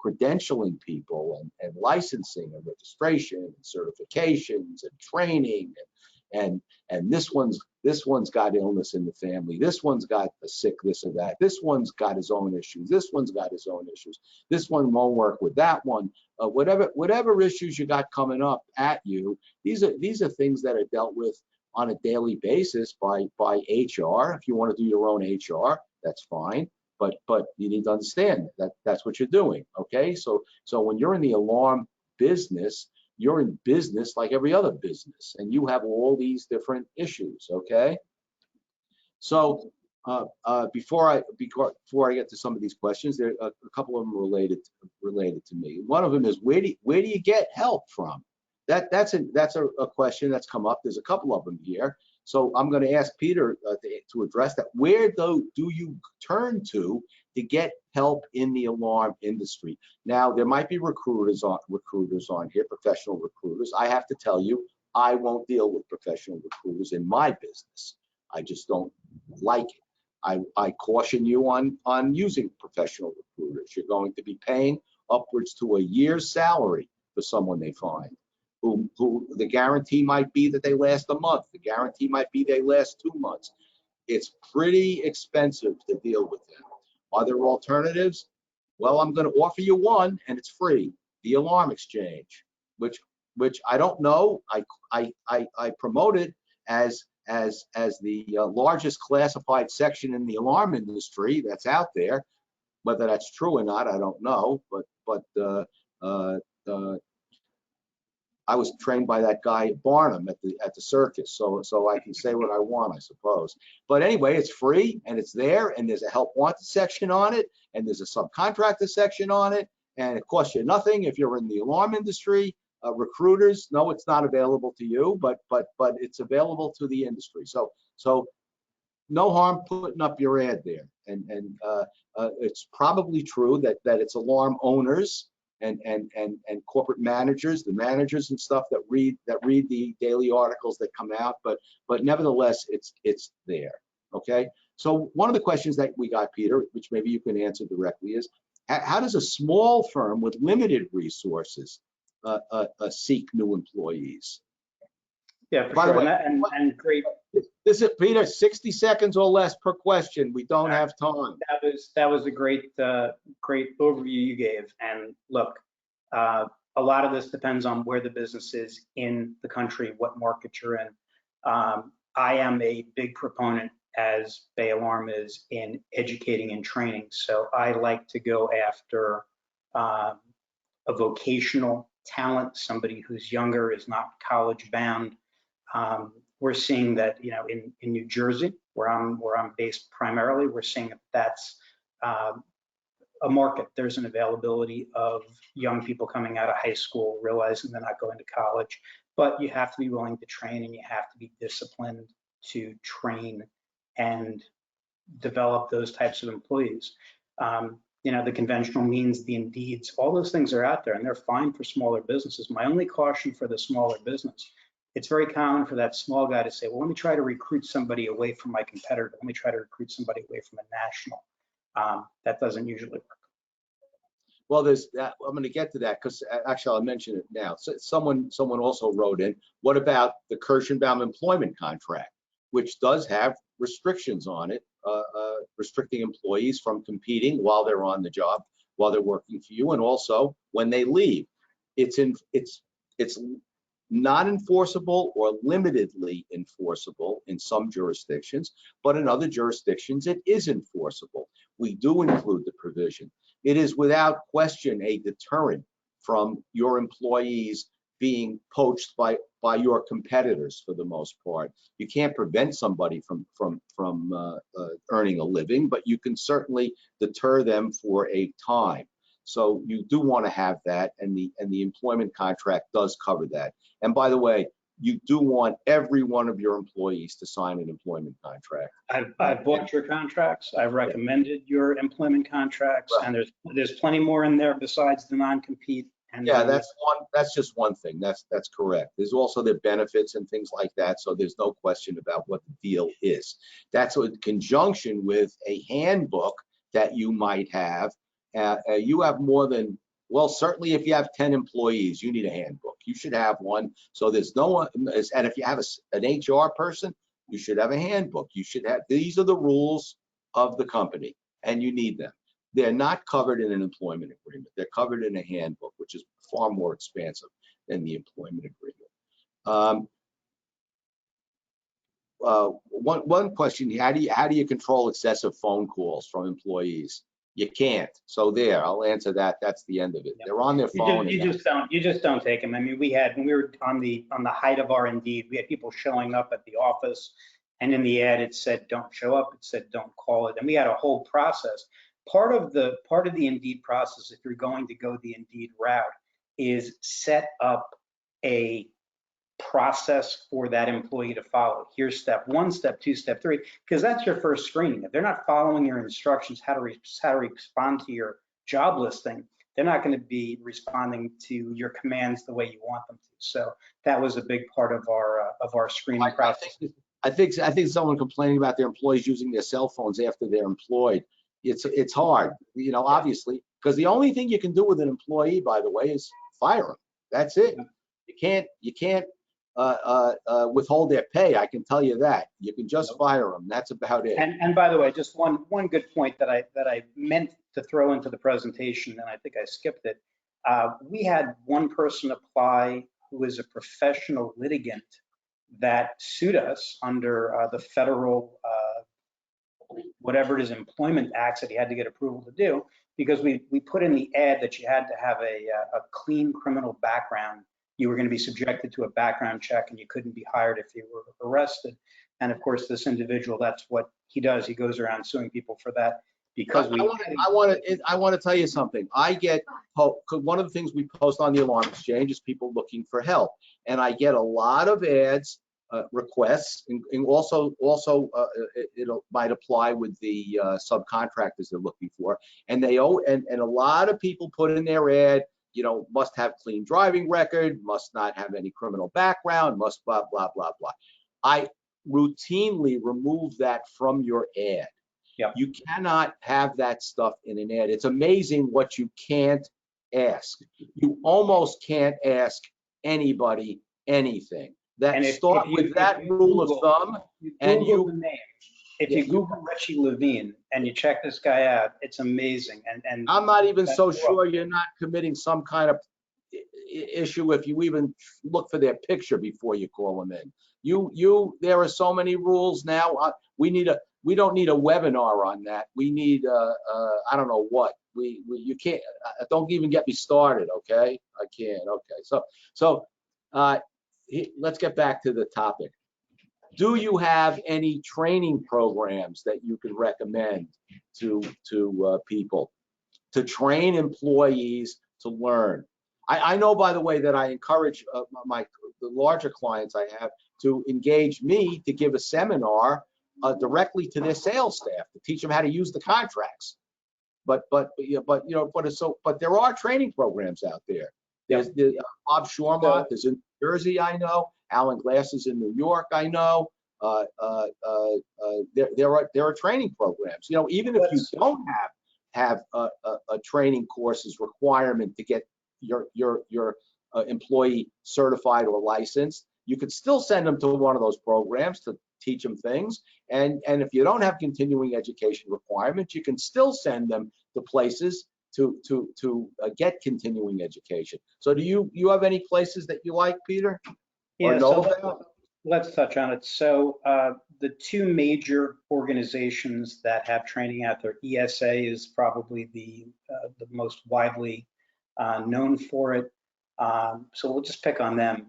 Speaker 1: credentialing people and licensing and registration and certifications and training and this one's got illness in the family. This one's got a sick this or that. This one's got his own issues. This one's got his own issues. This one won't work with that one. Whatever issues you got coming up at you, these are things that are dealt with on a daily basis by HR. If you want to do your own HR, that's fine. But you need to understand that that's what you're doing. Okay, so when you're in the alarm business, you're in business like every other business, and you have all these different issues. Okay, so before I get to some of these questions, there are a couple of them related to me. One of them is where do you get help from? That's a question that's come up. There's a couple of them here. So I'm going to ask Peter to address that. Where do you turn to get help in the alarm industry? Now, there might be recruiters on here, professional recruiters. I have to tell you, I won't deal with professional recruiters in my business. I just don't like it. I caution you on using professional recruiters. You're going to be paying upwards to a year's salary for someone they find. Who the guarantee might be that they last a month. The guarantee might be they last 2 months. It's pretty expensive to deal with them. Are there alternatives? Well, I'm going to offer you one, and it's free. The Alarm Exchange, which I don't know. I promote it as the largest classified section in the alarm industry that's out there. Whether that's true or not, I don't know. But I was trained by that guy Barnum at the circus, so I can say what I want, I suppose. But anyway, it's free and it's there, and there's a help wanted section on it, and there's a subcontractor section on it, and it costs you nothing if you're in the alarm industry. Recruiters, no, it's not available to you, but it's available to the industry. So no harm putting up your ad there, and it's probably true that it's alarm owners and corporate managers, the managers and stuff that read the daily articles that come out, but nevertheless, it's there. Okay. So one of the questions that we got, Peter, which maybe you can answer directly, is how does a small firm with limited resources seek new employees?
Speaker 2: Yeah, for
Speaker 1: By
Speaker 2: sure.
Speaker 1: the way,
Speaker 2: And great.
Speaker 1: This is Peter, 60 seconds or less per question. We don't have time.
Speaker 2: That was a great great overview you gave. And look, a lot of this depends on where the business is in the country, what market you're in. I am a big proponent, as Bay Alarm is, in educating and training. So I like to go after a vocational talent, somebody who's younger, is not college bound. We're seeing that, you know, in New Jersey, where I'm based primarily, we're seeing that that's a market. There's an availability of young people coming out of high school, realizing they're not going to college, but you have to be willing to train, and you have to be disciplined to train and develop those types of employees. You know, the conventional means, the Indeeds, all those things are out there, and they're fine for smaller businesses. My only caution for the smaller business, it's very common for that small guy to say, well, let me try to recruit somebody away from my competitor. Let me try to recruit somebody away from a national. That doesn't usually work.
Speaker 1: Well, there's that. I'm going to get to that because actually I'll mention it now. So someone also wrote in, what about the Kirschenbaum employment contract, which does have restrictions on it, restricting employees from competing while they're on the job, while they're working for you, and also when they leave. It's not enforceable or limitedly enforceable in some jurisdictions, but in other jurisdictions it is enforceable. We do include the provision. It is without question a deterrent from your employees being poached by your competitors for the most part. You can't prevent somebody from earning a living, but you can certainly deter them for a time. So you do want to have that, and the employment contract does cover that. And by the way, you do want every one of your employees to sign an employment contract.
Speaker 2: I've bought your contracts. I've recommended your employment contracts, right. And there's plenty more in there besides the non-compete. And
Speaker 1: yeah, that's just one thing. That's correct. There's also the benefits and things like that. So there's no question about what the deal is. That's in conjunction with a handbook that you might have. You have more than, well, certainly if you have 10 employees, you need a handbook. You should have one. So there's no one, and if you have an HR person, you should have a handbook. You should have, these are the rules of the company, and you need them. They're not covered in an employment agreement. They're covered in a handbook, which is far more expansive than the employment agreement. One question, how do you control excessive phone calls from employees? You can't. So there, I'll answer that. That's the end of it. Yep. They're on their phone.
Speaker 2: You just don't take them. I mean, when we were on the height of our Indeed, we had people showing up at the office, and in the ad it said don't show up. It said don't call it, and we had a whole process. Part of the Indeed process, if you're going to go the Indeed route, is set up a process for that employee to follow. Here's step 1, step 2, step 3, because that's your first screening. If they're not following your instructions, how to respond to your job listing, they're not going to be responding to your commands the way you want them to. So that was a big part of our screening process.
Speaker 1: I think someone complaining about their employees using their cell phones after they're employed. It's hard, you know, obviously, because the only thing you can do with an employee, by the way, is fire them. That's it. You can't withhold their pay. I can tell you that. You can just fire them. That's about it.
Speaker 2: And by the way, just one good point that I meant to throw into the presentation, and I think I skipped it. We had one person apply who is a professional litigant that sued us under the federal whatever it is, employment acts that he had to get approval to do, because we put in the ad that you had to have a clean criminal background. You were going to be subjected to a background check, and you couldn't be hired if you were arrested. And of course, this individual, that's what he does. He goes around suing people for that. Because
Speaker 1: I want to tell you something. I get, one of the things we post on the Alarm Exchange is people looking for help, and I get a lot of ads, requests, and also it might apply with the subcontractors they're looking for, and a lot of people put in their ad, you know, must have clean driving record, must not have any criminal background, must blah blah blah blah. I routinely remove that from your ad.
Speaker 2: Yep.
Speaker 1: You cannot have that stuff in an ad. It's amazing what you can't ask. You almost can't ask anybody anything.
Speaker 2: And
Speaker 1: start with that rule of thumb, and
Speaker 2: Google the name. If
Speaker 1: Yeah,
Speaker 2: you Google Richie Levine and you check this guy out, it's amazing. And
Speaker 1: I'm not even
Speaker 2: that's
Speaker 1: so
Speaker 2: cool.
Speaker 1: sure you're not committing some kind of issue if you even look for their picture before you call them in. There are so many rules now. We don't need a webinar on that. We need, I don't know what. You can't, don't even get me started, okay? I can't, okay. So let's get back to the topic. Do you have any training programs that you can recommend to people to train employees to learn? I know, by the way, that I encourage the larger clients I have to engage me to give a seminar directly to their sales staff to teach them how to use the contracts. But there are training programs out there. There's Bob Shormont is in New Jersey, I know. Alan Glass is in New York, I know. There are training programs. Even if you don't have a training courses requirement to get your employee certified or licensed, you could still send them to one of those programs to teach them things. And if you don't have continuing education requirements, you can still send them to places to get continuing education. So do you have any places that you like, Peter?
Speaker 2: Yeah, so let's touch on it. So the two major organizations that have training out there, ESA is probably the most widely known for it. So we'll just pick on them.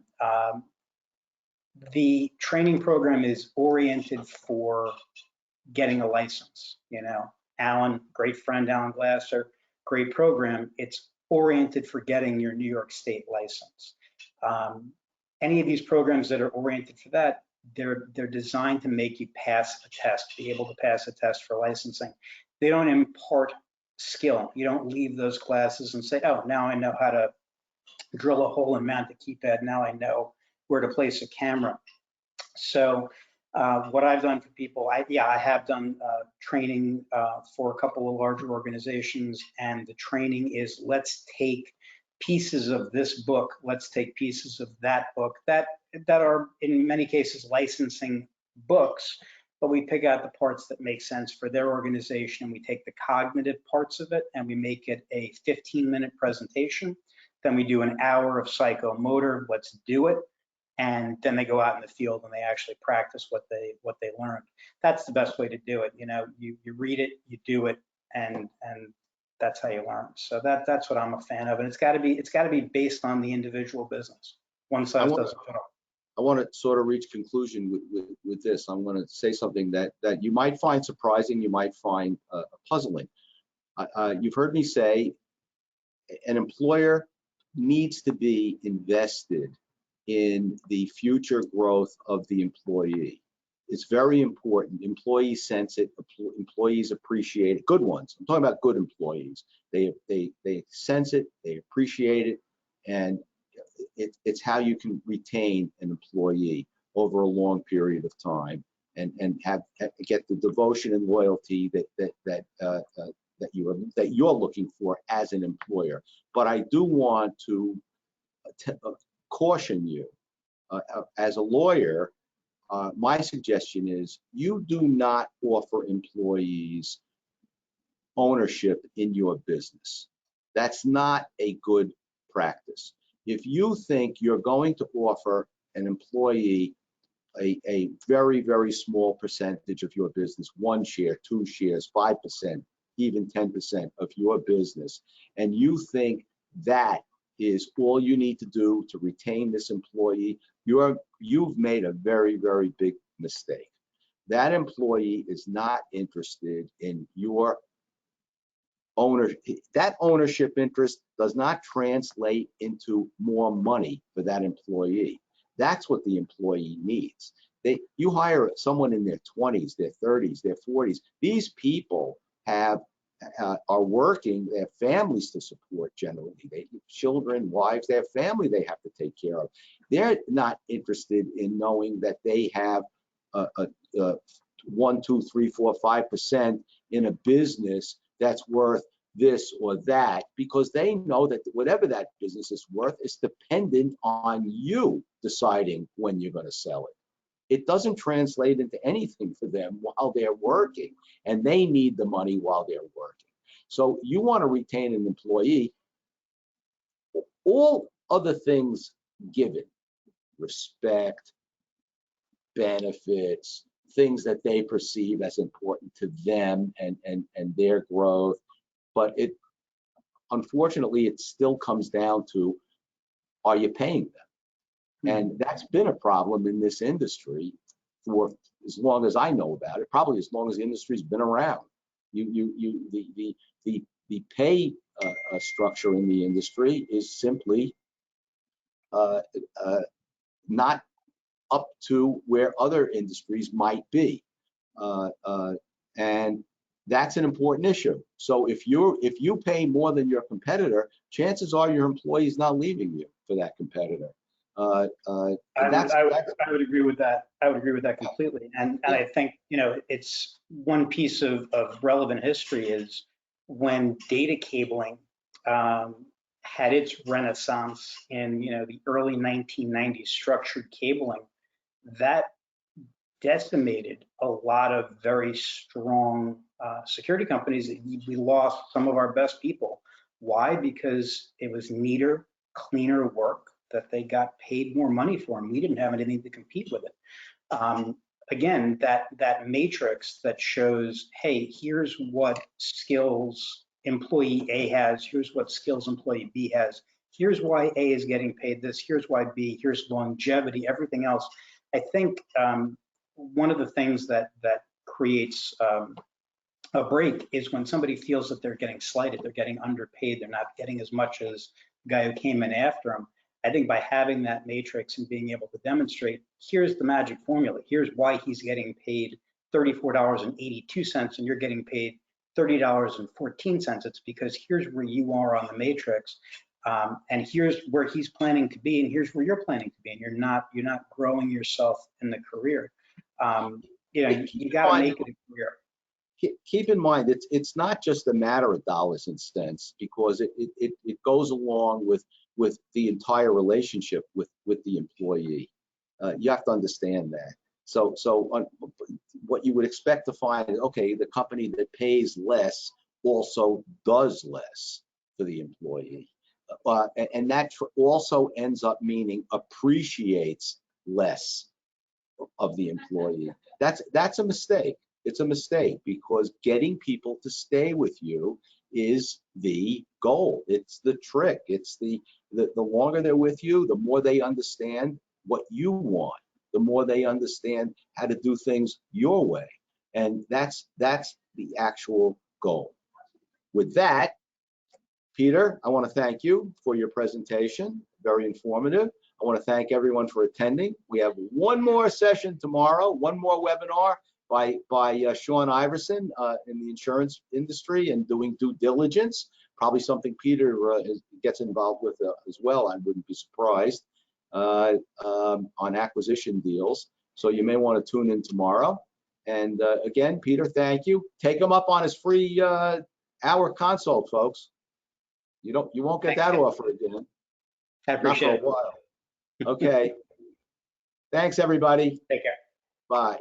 Speaker 2: The training program is oriented for getting a license. Alan, great friend, Alan Glasser, great program. It's oriented for getting your New York State license. Any of these programs that are oriented for that, they're designed to make you pass a test, be able to pass a test for licensing. They don't impart skill. You don't leave those classes and say, oh, now I know how to drill a hole and mount a keypad. Now I know where to place a camera. So what I've done for people, I have done training for a couple of larger organizations, and the training is, let's take pieces of this book, let's take pieces of that book that are in many cases licensing books, but we pick out the parts that make sense for their organization. We take the cognitive parts of it and we make it a 15-minute presentation. Then we do an hour of psychomotor, let's do it. And then they go out in the field and they actually practice what they learned. That's the best way to do it. You read it, you do it, and that's how you learn. So that's what I'm a fan of. And it's got to be based on the individual business. One size doesn't fit all.
Speaker 1: I want to sort of reach conclusion with this. I'm going to say something that you might find surprising, you might find puzzling. You've heard me say an employer needs to be invested in the future growth of the employee. It's very important. Employees sense it. Employees appreciate it. Good ones. I'm talking about good employees. They sense it. They appreciate it, and it's how you can retain an employee over a long period of time, and get the devotion and loyalty that you're looking for as an employer. But I do want to caution you, as a lawyer, my suggestion is you do not offer employees ownership in your business. That's not a good practice. If you think you're going to offer an employee a very, very small percentage of your business, 1 share, 2 shares, 5%, even 10% of your business, and you think that is all you need to do to retain this employee, you've made a very, very big mistake. That employee is not interested in your ownership. That ownership interest does not translate into more money for that employee. That's what the employee needs. You hire someone in their 20s, their 30s, their 40s. These people are working, they have families to support generally. They have children, wives, they have family they have to take care of. They're not interested in knowing that they have 1, 2, 3, 4, 5% in a business that's worth this or that, because they know that whatever that business is worth is dependent on you deciding when you're going to sell it. It doesn't translate into anything for them while they're working, and they need the money while they're working. So you want to retain an employee, all other things given, respect, benefits, things that they perceive as important to them and their growth. But it, unfortunately, it still comes down to, are you paying them? And that's been a problem in this industry for as long as I know about it, probably as long as the industry's been around. The pay structure in the industry is simply not up to where other industries might be, and that's an important issue. So if you pay more than your competitor, chances are your employee is not leaving you for that competitor.
Speaker 2: I would agree with that. I would agree with that completely. And I think, it's one piece of relevant history is when data cabling had its renaissance in, the early 1990s, structured cabling, that decimated a lot of very strong security companies. We lost some of our best people. Why? Because it was neater, cleaner work that they got paid more money for, and we didn't have anything to compete with it. Again, that matrix that shows, hey, here's what skills employee A has, here's what skills employee B has, here's why A is getting paid this, here's why B, here's longevity, everything else. I think one of the things that creates a break is when somebody feels that they're getting slighted, they're getting underpaid, they're not getting as much as the guy who came in after them. I think by having that matrix and being able to demonstrate, here's the magic formula, here's why he's getting paid $34.82 and you're getting paid $30.14. It's because here's where you are on the matrix, and here's where he's planning to be, and here's where you're planning to be, and you're not growing yourself in the career. You got to make it a career.
Speaker 1: Keep in mind, it's not just a matter of dollars and cents, because it goes along with the entire relationship with the employee. You have to understand that. So what you would expect to find is, okay, the company that pays less also does less for the employee. And that also ends up meaning appreciates less of the employee. That's a mistake. It's a mistake, because getting people to stay with you is the goal. It's the trick. It's the longer they're with you, the more they understand what you want, the more they understand how to do things your way. And that's the actual goal. With that, Peter, I want to thank you for your presentation. Very informative. I want to thank everyone for attending. We have one more session tomorrow, one more webinar by Sean Iverson in the insurance industry and doing due diligence. Probably something Peter gets involved with as well. I wouldn't be surprised, on acquisition deals. So you may want to tune in tomorrow. And again, Peter, thank you. Take him up on his free hour consult, folks. You won't get that offer again.
Speaker 2: I appreciate it.
Speaker 1: Not for a while. Okay. Thanks, everybody.
Speaker 2: Take care.
Speaker 1: Bye.